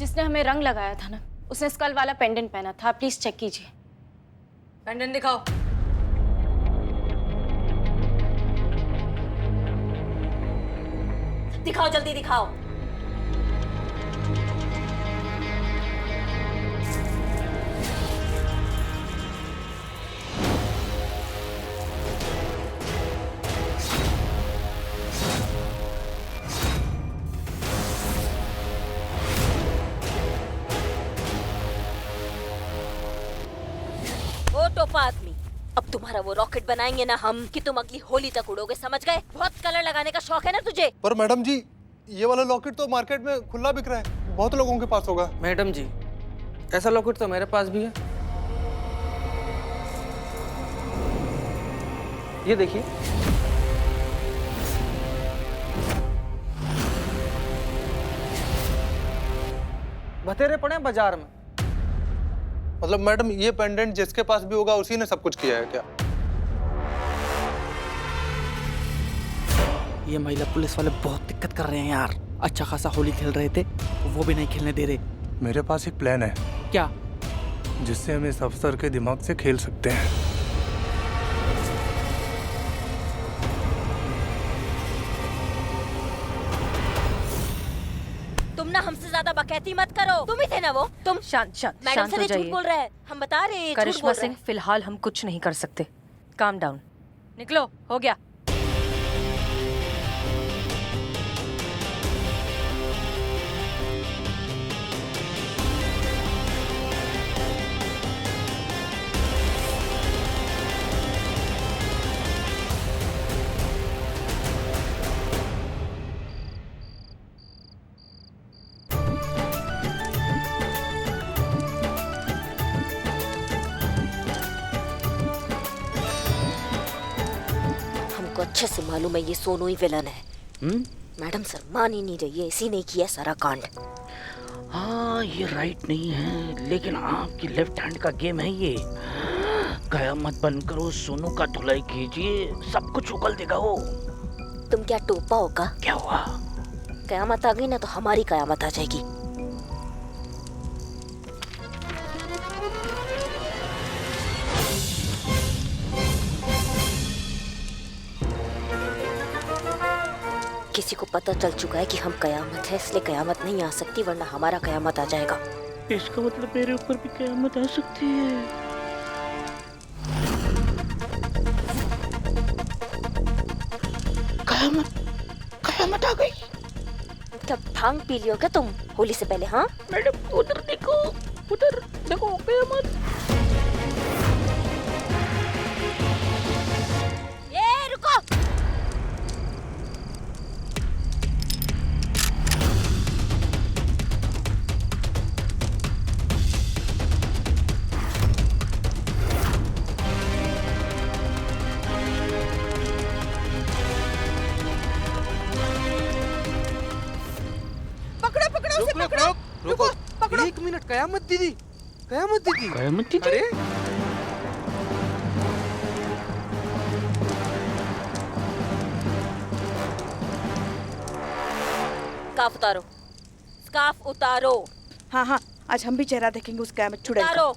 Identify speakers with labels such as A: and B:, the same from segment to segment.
A: जिसने हमें रंग लगाया था ना, उसने स्कल वाला पेंडेंट पहना था। प्लीज चेक कीजिए।
B: पेंडेंट दिखाओ।
C: दिखाओ, जल्दी दिखाओ। ओ टोपा आदमी, अब तुम्हारा वो रॉकेट बनाएंगे ना हम कि तुम अगली होली तक उड़ोगे, समझ गए? बहुत कलर लगाने का शौक है ना तुझे?
D: पर मैडम जी, ये वाला लॉकेट तो मार्केट में खुला बिक रहा है, बहुत लोगों के पास होगा।
E: मैडम जी, ऐसा लॉकेट तो मेरे पास भी है। ये देखिए। बतेरे पड़े हैं बाजार में।
D: मतलब मैडम, ये पेंडेंट जिसके पास भी होगा उसी ने सब कुछ किया है क्या?
F: ये महिला पुलिस वाले बहुत दिक्कत कर रहे हैं यार। अच्छा खासा होली खेल रहे थे, वो भी नहीं खेलने दे रहे।
G: मेरे पास एक प्लान है
F: क्या?
G: जिससे हम इस अफसर के दिमाग से खेल सकते हैं।
C: तुम ना हमसे ज्यादा बकैती मत करो। तुम ही थे ना वो? तुम
B: शांत शांत
C: मैडम
B: शांत
C: से
B: हो
C: ये झूठ
B: जाइए।
C: बोल रहे हैं, हम बता रहे हैं ये झूठ
B: करिश्मा
C: बोल रहे
B: सिंह,
C: हैं।
B: फिलहाल हम कुछ नहीं कर सकते। Calm down. निकलो, हो गया।
C: हमको अच्छे से मालूम है ये सोनू ही विलन है। मैडम सर मान ही नहीं रही है, इसी ने किया सारा कांड।
F: हाँ, ये राइट नहीं है, लेकिन आपकी लेफ्ट हैंड का गेम है ये। कयामत बंद करो, सोनू का धुलाई कीजिए, सब कुछ उगल देगा वो।
C: तुम क्या टोपा होगा?
F: क्या हुआ?
C: कयामत आ गई ना तो हमारी कयामत आ जाएगी। किसी को पता चल चुका है कि हम कयामत है, इसलिए कयामत नहीं आ सकती, वरना हमारा कयामत आ जाएगा।
F: इसका मतलब मेरे ऊपर भी कयामत आ सकती है। कयामत आ गई।
C: क्या भांग पी लियो क्या तुम होली से पहले? हाँ
F: मैडम, उधर देखो कयामत।
C: ये रुको।
E: रुको। एक मिनट, कयामत दीदी।
F: अरे
C: स्कार्फ उतारो, स्कार्फ उतारो,
H: हाँ हाँ, आज हम भी चेहरा देखेंगे उस कयामत चुड़ैल का।
C: उतारो।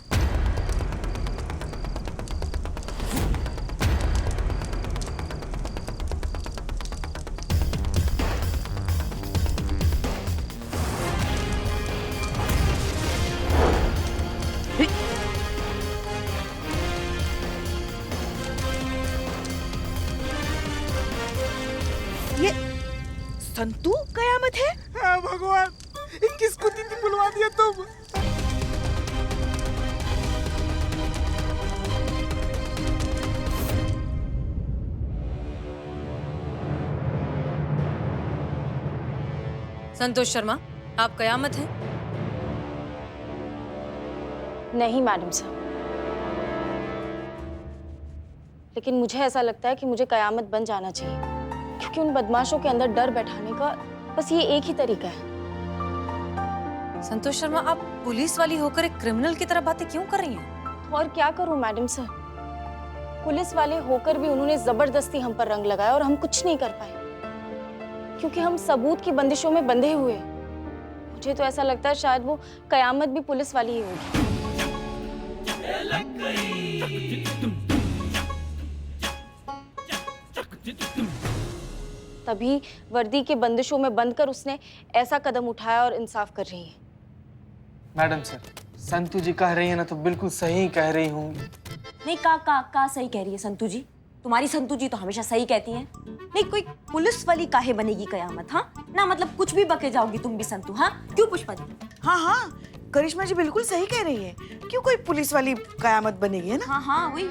H: ये संतू कयामत है?
E: हाँ भगवान, किसको दीदी बुलवा दिया तुम?
B: संतोष शर्मा, आप कयामत हैं?
A: नहीं मैडम सर, लेकिन मुझे ऐसा लगता है कि मुझे कयामत बन जाना चाहिए, क्योंकि उन बदमाशों के अंदर डर बैठाने का बस ये एक ही तरीका है।
B: संतोष शर्मा, आप पुलिस वाली होकर एक क्रिमिनल की तरह बातें क्यों कर रही हैं?
A: और क्या करूं मैडम सर, पुलिस वाले होकर भी उन्होंने जबरदस्ती हम पर रंग लगाया और हम कुछ नहीं कर पाए, क्योंकि हम सबूत की बंदिशों में बंधे हुए। मुझे तो ऐसा लगता है शायद वो कयामत भी पुलिस वाली ही होगी। तभी वर्दी के बंदिशों में बंधकर उसने ऐसा कदम उठाया और इंसाफ कर रही है।
I: मैडम सर, संतू जी कह रही है ना तो बिल्कुल सही कह रही होंगी।
C: नहीं, का सही कह रही है संतू जी। तुम्हारी संतू जी तो हमेशा सही कहती हैं। नहीं, कोई पुलिस वाली काहे बनेगी कयामत? हाँ ना, मतलब कुछ भी बके जाओगी तुम भी संतू। हाँ क्यों पुष्पा जी?
H: हाँ हाँ, करिश्मा जी बिल्कुल सही कह रही है। क्यों कोई पुलिस वाली कयामत बनेगी, है ना?
C: हाँ हाँ वही।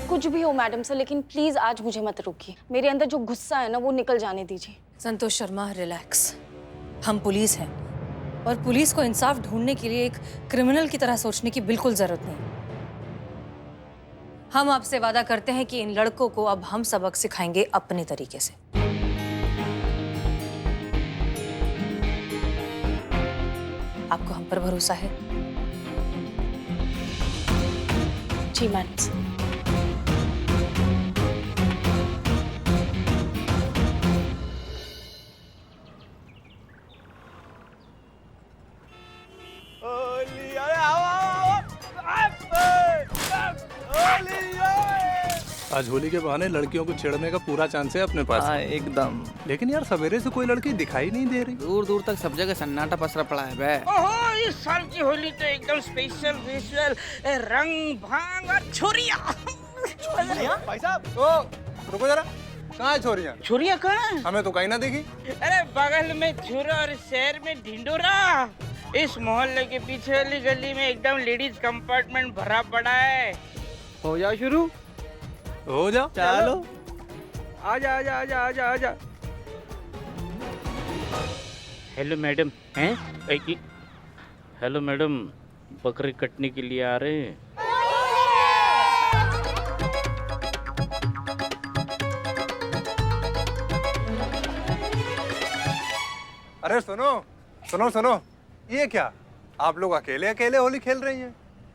A: कुछ भी हो मैडम सर, लेकिन प्लीज आज मुझे मत रोकिए। मेरे अंदर जो गुस्सा है ना वो निकल जाने दीजिए।
B: संतोष शर्मा, रिलैक्स। हम पुलिस हैं और पुलिस को इंसाफ ढूंढने के लिए एक क्रिमिनल की तरह सोचने की बिल्कुल जरूरत नहीं। हम आपसे वादा करते हैं कि इन लड़कों को अब हम सबक सिखाएंगे अपने तरीके से। आपको हम पर भरोसा है?
A: जी मैडम सर।
G: आज होली के बहाने लड़कियों को छेड़ने का पूरा चांस है अपने पास।
E: एकदम।
G: लेकिन यार सवेरे से कोई लड़की दिखाई नहीं दे रही।
E: दूर दूर तक सब जगह सन्नाटा पसरा पड़ा है बे।
F: ओहो, इस साल की होली तो एकदम स्पेशल विजुअल, रंग भांग और छुरिया।
D: भाई साहब, ओ रुको जरा, कहाँ है छोरियाँ?
F: छुरिया कहाँ है?
D: हमें तो कहीं ना दिखी।
F: अरे बगल में छुरा और शहर में ढिंडोरा। इस मोहल्ले के पीछे वाली गली में एकदम लेडीज कंपार्टमेंट भरा पड़ा है।
E: हो जाओ शुरू।
G: हो जाओ,
E: चलो।
F: आजा आजा आजा आजा आजा। हेलो मैडम, हैं? हेलो मैडम, बकरी कटने के लिए आ रहे हैं?
D: अरे सुनो सुनो सुनो, ये क्या? आप लोग अकेले अकेले होली खेल रही हैं?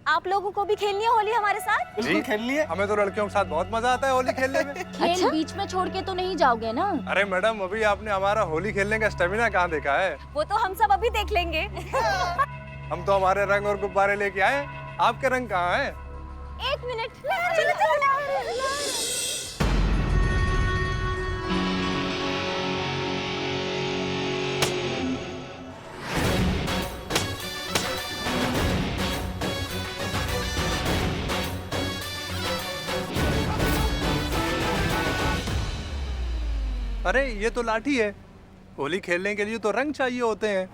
C: आप लोगों को भी खेलनी है होली हमारे साथ?
D: जी खेलनी है। हमें तो लड़कियों के साथ बहुत मजा आता है होली खेलने में।
A: खेल बीच में छोड़ के तो नहीं जाओगे ना?
D: अरे मैडम, अभी आपने हमारा होली खेलने का स्टेमिना कहाँ देखा है?
C: वो तो हम सब अभी देख लेंगे।
D: हम तो हमारे रंग और गुब्बारे लेके आए, आपके रंग कहाँ है?
C: एक मिनट। चलो चलो।
D: अरे ये तो लाठी है। होली खेलने के लिए तो रंग चाहिए होते हैं।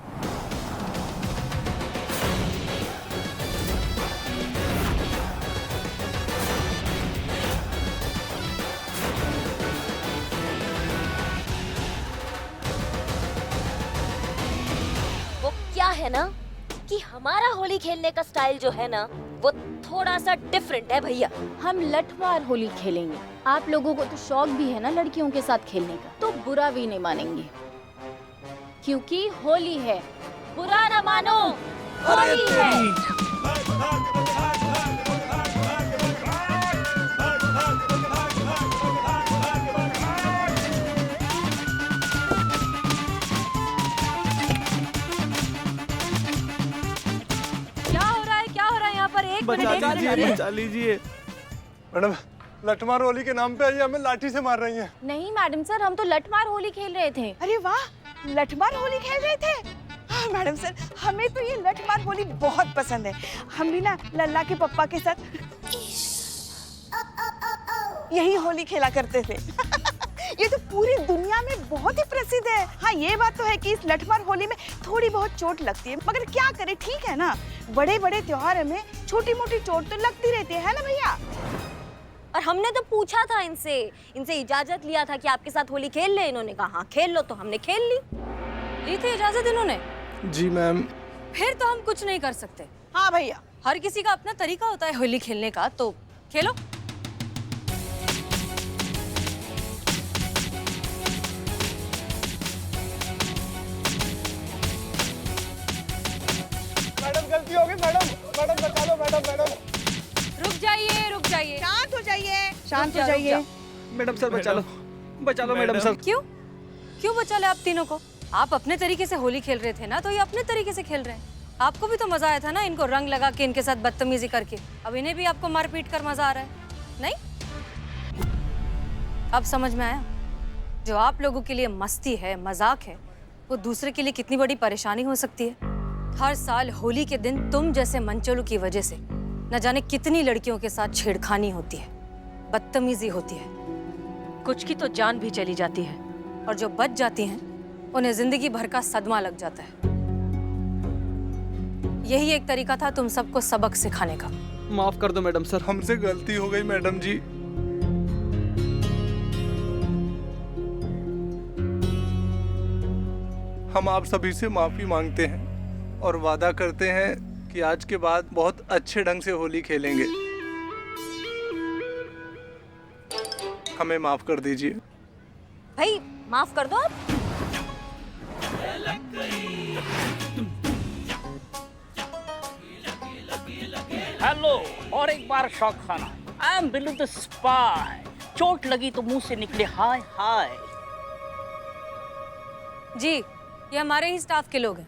C: वो क्या है ना कि हमारा होली खेलने का स्टाइल जो है ना वो थोड़ा सा डिफरेंट है भैया।
A: हम लठमार होली खेलेंगे। आप लोगों को तो शौक भी है ना लड़कियों के साथ खेलने का, तो बुरा भी नहीं मानेंगे क्योंकि होली है।
C: बुरा ना मानो, होली है।
B: क्या हो रहा है यहाँ पर? एक मिनट।
E: बचा लीजिए।
D: मैडम, लठमार होली के नाम पे ये हमें लाठी से मार रही हैं।
A: नहीं मैडम सर, हम तो लठमार होली खेल रहे थे।
H: अरे वाह, लठमार होली खेल रहे थे। हाँ, मैडम सर, हमें तो ये लठमार होली बहुत पसंद है। हम भी ना लल्ला के पप्पा के साथ यही होली खेला करते थे। ये तो पूरी दुनिया में बहुत ही प्रसिद्ध है। हाँ, ये बात तो है कि इस लठमार होली में थोड़ी बहुत चोट लगती है, मगर क्या करे, ठीक है ना। बड़े बड़े त्योहार में छोटी मोटी चोट तो लगती रहती है ना भैया।
C: और हमने तो पूछा था इनसे इजाजत लिया था कि आपके साथ होली खेल ले। इन्होंने कहा हाँ खेल लो, तो हमने खेल ली
B: थी इजाजत इन्होंने।
D: जी मैम।
B: फिर तो हम कुछ नहीं कर सकते।
H: हाँ भैया,
B: हर किसी का अपना तरीका होता है होली खेलने का, तो खेलो।
D: मैडम गलती हो गई मैडम। मैडम बचा लो मैडम। मैडम
B: रुक जाइए।
H: शांत हो जाइए, शांत हो जाइए।
E: मैडम सर बचा लो मैडम सर।
B: क्यों बचा ले आप तीनों को? आप अपने तरीके से होली खेल रहे थे ना, तो ये अपने तरीके से खेल रहे हैं। आपको भी तो मजा आया था ना इनको रंग लगा के, इनके साथ बदतमीजी करके। अब इन्हें भी आपको मार पीट कर मजा आ रहा है, नहीं? अब समझ में आया, जो आप लोगों के लिए मस्ती है, मजाक है, वो दूसरे के लिए कितनी बड़ी परेशानी हो सकती है। हर साल होली के दिन तुम जैसे मंचोलों की वजह से न जाने कितनी लड़कियों के साथ छेड़खानी होती है, बदतमीजी होती है, कुछ की तो जान भी चली जाती है, और जो बच जाती हैं उन्हें जिंदगी भर का सदमा लग जाता है। यही एक तरीका था तुम सबको सबक सिखाने का।
I: माफ कर दो मैडम सर।
G: हमसे गलती हो गई मैडम जी। हम आप सभी से माफी मांगते हैं और वादा करते हैं कि आज के बाद बहुत अच्छे ढंग से होली खेलेंगे। हमें माफ कर दीजिए।
C: भाई माफ कर दो आप।
F: हेलो, और एक बार शौक खाना। I am Billu the spy. चोट लगी तो मुंह से निकले हाय हाय।
B: जी, ये हमारे ही स्टाफ के लोग हैं।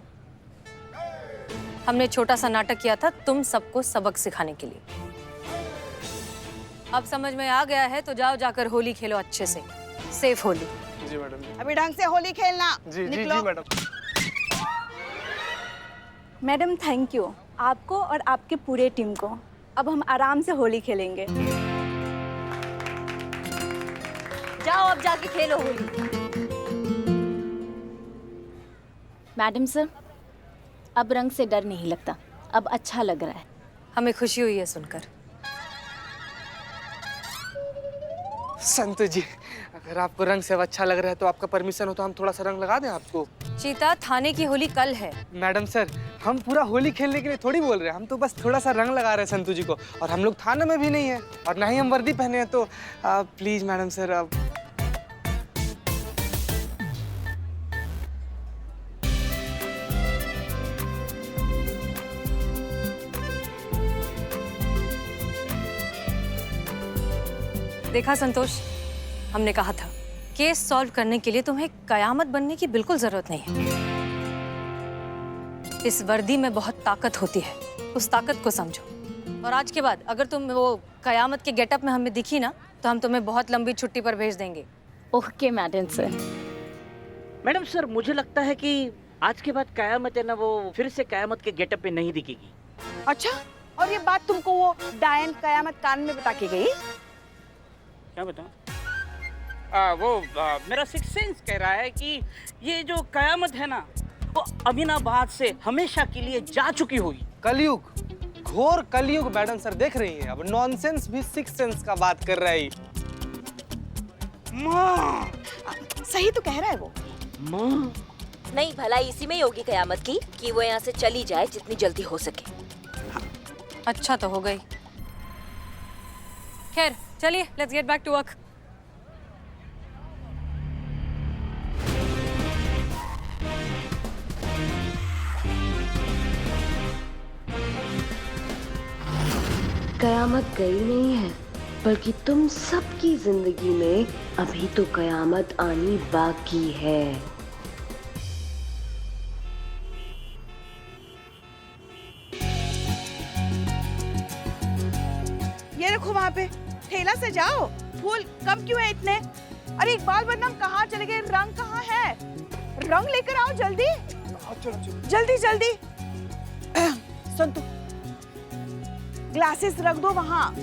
B: हमने छोटा सा नाटक किया था तुम सबको सबक सिखाने के लिए। अब समझ में आ गया है तो जाओ जाकर होली खेलो अच्छे से। सेफ होली।
G: जी मैडम जी।
H: अभी ढंग से होली खेलना।
G: जी जी
H: निकलो।
G: जी मैडम।
J: मैडम थैंक यू आपको और आपके पूरे टीम को। अब हम आराम से होली खेलेंगे।
C: जाओ अब जाके खेलो होली।
A: मैडम सर, अब रंग से डर नहीं लगता, अब अच्छा लग रहा है।
B: हमें खुशी हुई है सुनकर।
I: संतु जी, अगर आपको रंग से अच्छा लग रहा है तो आपका परमिशन हो तो हम थोड़ा सा रंग लगा दें आपको।
B: चीता, थाने की होली कल है।
I: मैडम सर, हम पूरा होली खेलने के लिए थोड़ी बोल रहे हैं, हम तो बस थोड़ा सा रंग लगा रहे हैं संतु जी को। और हम लोग थाने में भी नहीं है और ना ही हम वर्दी पहने हैं, तो प्लीज मैडम सर अब।
B: देखा संतोष, हमने कहा था केस सॉल्व करने के लिए तुम्हें कयामत बनने की बिल्कुल जरूरत नहीं है। इस वर्दी में बहुत ताकत होती है, उस ताकत को समझो। और आज के बाद अगर तुम वो कयामत के गेटअप में हमें दिखी ना, तो हम तुम्हें बहुत लंबी छुट्टी पर भेज देंगे।
A: Okay madam sir.
F: Madam sir, मुझे लगता है कि आज के बाद कयामत है ना, वो फिर से कयामत के गेटअप पे नहीं दिखेगी।
H: अच्छा, और ये बात तुमको वो डायन कयामत कान में बता के गई?
F: क्या बताऊं? मेरा सिक्स सेंस कह रहा है कि ये जो कयामत है ना, वो अमीनाबाद से हमेशा के लिए जा चुकी होगी।
I: कलयुग, घोर कलयुग मैडम सर, देख रही हैं अब नॉनसेंस भी सिक्स सेंस का बात कर रहा है।
F: माँ,
H: सही तो कह रहा है वो।
F: माँ,
C: नहीं, भलाई इसी में ही होगी कयामत की कि वो यहाँ से चली जाए जितनी जल्दी हो सके।
B: अच्छा तो हो गई। खैर चलिए, let's get back to work.
K: कयामत गई नहीं है, बल्कि तुम सबकी जिंदगी में अभी तो कयामत आनी बाकी है।
H: ये रखो वहाँ पे, ठेला से जाओ। फूल कम क्यों है इतने? अरे इकबाल बदनाम कहाँ चले गए? रंग कहाँ है? रंग लेकर आओ जल्दी। जल्दी जल्दी। संतु, ग्लासेस रख दो वहाँ।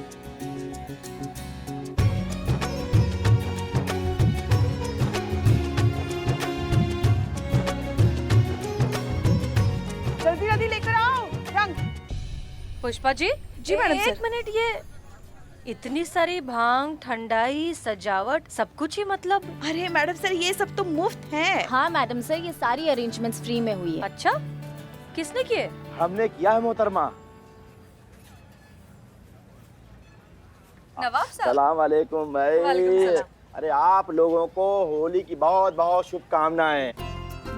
H: जल्दी जल्दी लेकर आओ रंग।
B: पुष्पा जी।
H: जी मैडम सर।
B: एक मिनट, ये इतनी सारी भांग, ठंडाई, सजावट, सब कुछ ही मतलब?
H: अरे मैडम सर, ये सब तो मुफ्त है।
A: हाँ मैडम सर, ये सारी अरेंजमेंट्स फ्री में हुई है।
B: अच्छा, किसने किए?
L: हमने किया है मोहतरमा।
B: नवाब साहब।
L: सलाम वालेकुम भाई।
B: वालेकुम सलाम।
L: अरे आप लोगों को होली की बहुत बहुत शुभकामनाएं।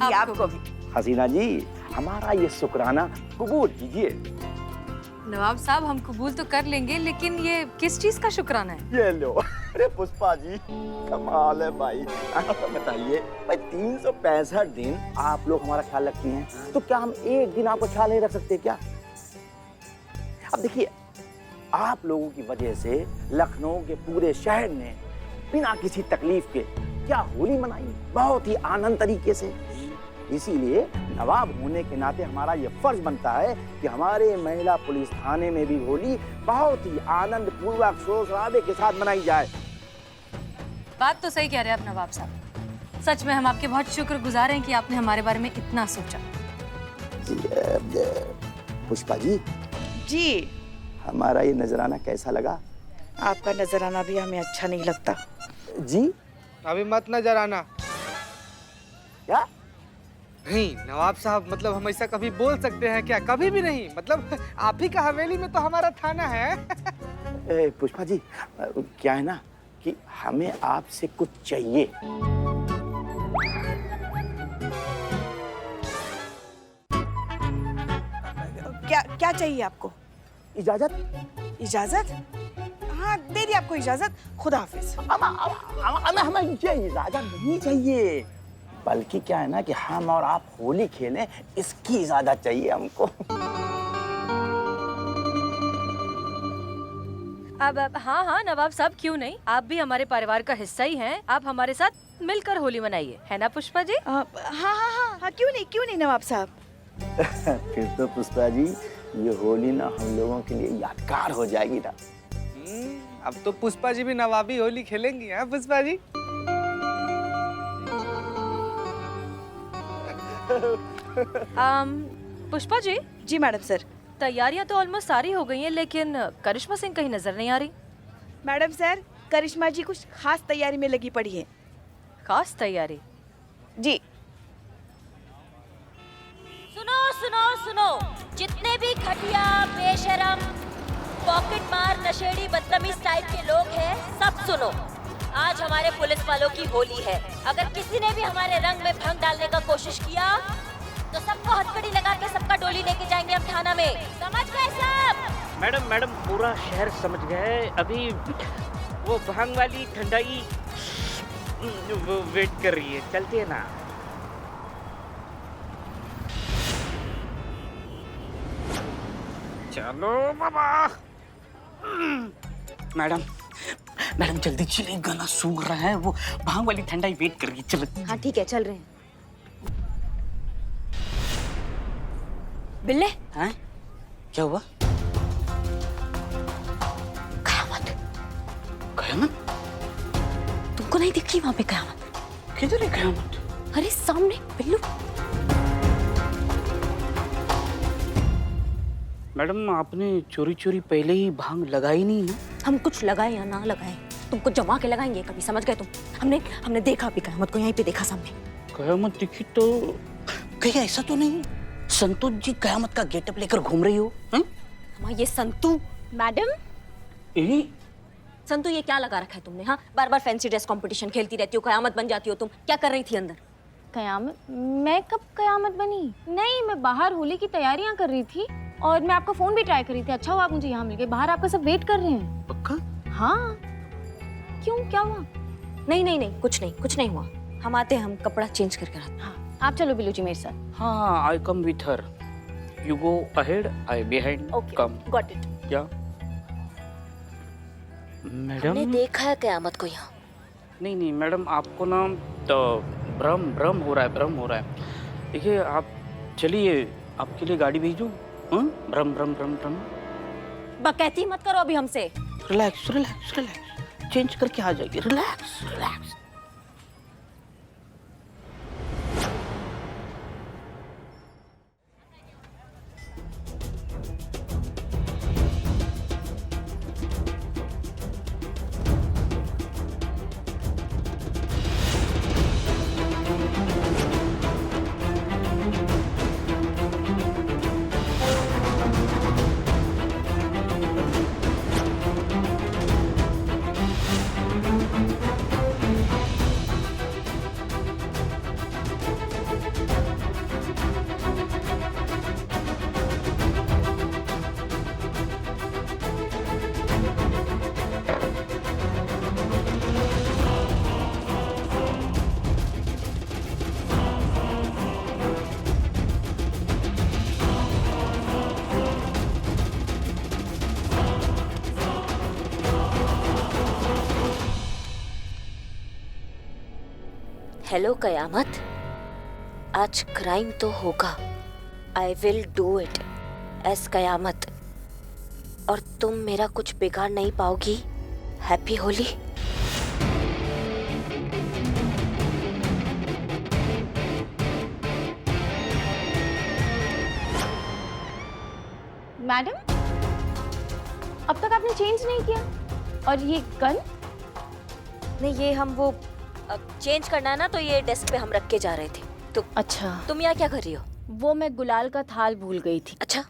H: आपको भी।
L: हसीना जी, हमारा ये शुक्राना कबूल कीजिए।
B: नवाब साहब हम कबूल तो कर लेंगे, लेकिन ये किस चीज का शुक्राना है?
L: ये लो। अरे पुष्पा जी, कमाल है भाई। बताइए भाई, 365 दिन आप लोग हमारा ख्याल रखती हैं, तो क्या हम एक दिन आपका ख्याल नहीं रख सकते क्या? अब देखिए, आप लोगों की वजह से लखनऊ के पूरे शहर ने बिना किसी तकलीफ के क्या होली मनाई, बहुत ही आनंद तरीके से। इसीलिए नवाब होने के नाते हमारा ये फर्ज बनता है कि हमारे महिला पुलिस थाने में भी होली बहुत ही आनंद पूर्वक शोर शराबे के साथ मनाई जाए।
B: बात तो सही कह रहे हैं आप नवाब साहब। सच में हम आपके बहुत शुक्रगुजार हैं कि आपने हमारे बारे में इतना सोचा।
L: पुष्पा जी,
H: जी
L: हमारा ये नजराना कैसा लगा?
H: आपका नजराना भी हमें अच्छा नहीं लगता।
L: जी
I: अभी मत नजर आना।
L: क्या?
I: नहीं नवाब साहब, मतलब हम ऐसा कभी बोल सकते हैं क्या? कभी भी नहीं। मतलब आप ही का हवेली में तो हमारा थाना है।
L: पुष्पा जी, क्या है ना कि हमें आपसे कुछ चाहिए।
H: क्या चाहिए आपको?
L: इजाजत।
H: इजाजत? हाँ, दे दी आपको इजाजत। खुदा हाफिज।
L: हमें ये इजाजत नहीं चाहिए, बल्कि क्या है ना कि हम और आप होली खेलें, इसकी इजाजत चाहिए हमको।
B: अब हाँ नवाब साहब, क्यों नहीं, आप भी हमारे परिवार का हिस्सा ही हैं। आप हमारे साथ मिलकर होली मनाइए, है ना पुष्पा जी?
H: हाँ, क्यों नहीं नवाब साहब।
L: फिर तो पुष्पा जी, ये होली ना हम लोगों के लिए यादगार हो जाएगी ना।
I: अब तो पुष्पा जी भी नवाबी होली खेलेंगी। हैं पुष्पा जी?
B: पुष्पा जी।
H: जी मैडम सर।
B: तैयारियां तो ऑलमोस्ट सारी हो गई हैं, लेकिन करिश्मा सिंह कहीं नजर नहीं आ रही।
H: मैडम सर, करिश्मा जी कुछ खास तैयारी में लगी पड़ी है।
B: खास तैयारी?
H: जी।
A: सुनो सुनो सुनो, जितने भी घटिया, बेशरम, पॉकेट मार, नशेड़ी, बदतमीज टाइप के लोग हैं, सब सुनो। आज हमारे पुलिस वालों की होली है। अगर किसी ने भी हमारे रंग में भंग डालने का कोशिश किया तो सबको हथकड़ी लगा के सबका डोली लेके जाएंगे हम थाना में। समझ गए सब?
F: मैडम पूरा शहर समझ गए। अभी वो भांग वाली ठंडाई वो वेट कर रही है, चलती है ना। चलो बाबा। मैडम जल्दी चलिए, गला सूख रहा है। वो भांग वाली ठंडाई वेट कर रही है, चलो।
C: हाँ ठीक है, चल रहे हैं। बिल्ले,
F: हैं? क्या हुआ?
C: कयामत।
F: कयामत?
C: तुमको नहीं दिख रही वहाँ पे कयामत?
F: किधर है कयामत?
C: अरे सामने बिल्लू।
F: मैडम आपने चोरी चोरी पहले ही भांग लगाई नहीं ना?
C: हम कुछ लगाए या ना लगाए, तुमको जमा के लगाएंगे कभी, समझ गए तुम? हमने देखा भी कयामत को, यहीं पे देखा सामने।
F: कयामत दिखी तो कहीं ऐसा तो नहीं संतोष जी कयामत का गेटअप लेकर घूम रही हो?
C: ये संतू
A: मैडम,
C: संतू ये क्या लगा रखा है तुमने? हाँ, बार बार फैंसी ड्रेस कंपटीशन खेलती रहती हो, कयामत बन जाती हो तुम। क्या कर रही थी अंदर?
A: कयामत? मैं कब कयामत बनी? नहीं, मैं बाहर होली की तैयारियां कर रही थी और मैं आपका फोन भी ट्राई कर रही थी। अच्छा हुआ आप मुझे यहाँ मिल गए, बाहर आपका सब वेट कर रहे हैं।
F: पक्का?
A: हाँ। क्यों, क्या हुआ?
C: नहीं, कुछ नहीं हुआ। हम आते हैं, हम कपड़ा चेंज करके आते हैं।
A: हाँ, आप चलो बिल्लू जी मेरे साथ।
F: हाँ, I come with her. You go ahead, I behind. Come.
A: Got it.
F: क्या मैडम?
C: हमने देखा है कयामत को यहाँ।
F: नहीं मैडम, आपको ना तो भ्रम हो रहा है। देखिए आप चलिए, आपके लिए गाड़ी भेजूं? भ्रम।
C: बकैती मत करो अभी हमसे।
F: रिलैक्स, चेंज करके आ जाएगी। रिलैक्स।
A: हेलो कयामत, आज क्राइम तो होगा। I will do it as कयामत, और तुम मेरा कुछ बिगाड़ नहीं पाओगी। हैप्पी होली।
J: मैडम, अब तक आपने चेंज नहीं किया, और ये गन?
A: नहीं, ये हम वो चेंज करना है ना, तो ये डेस्क पे हम रख के जा रहे थे। तो
J: अच्छा,
A: तुम यहाँ क्या कर रही हो?
J: वो मैं गुलाल का थाल भूल गई थी।
A: अच्छा,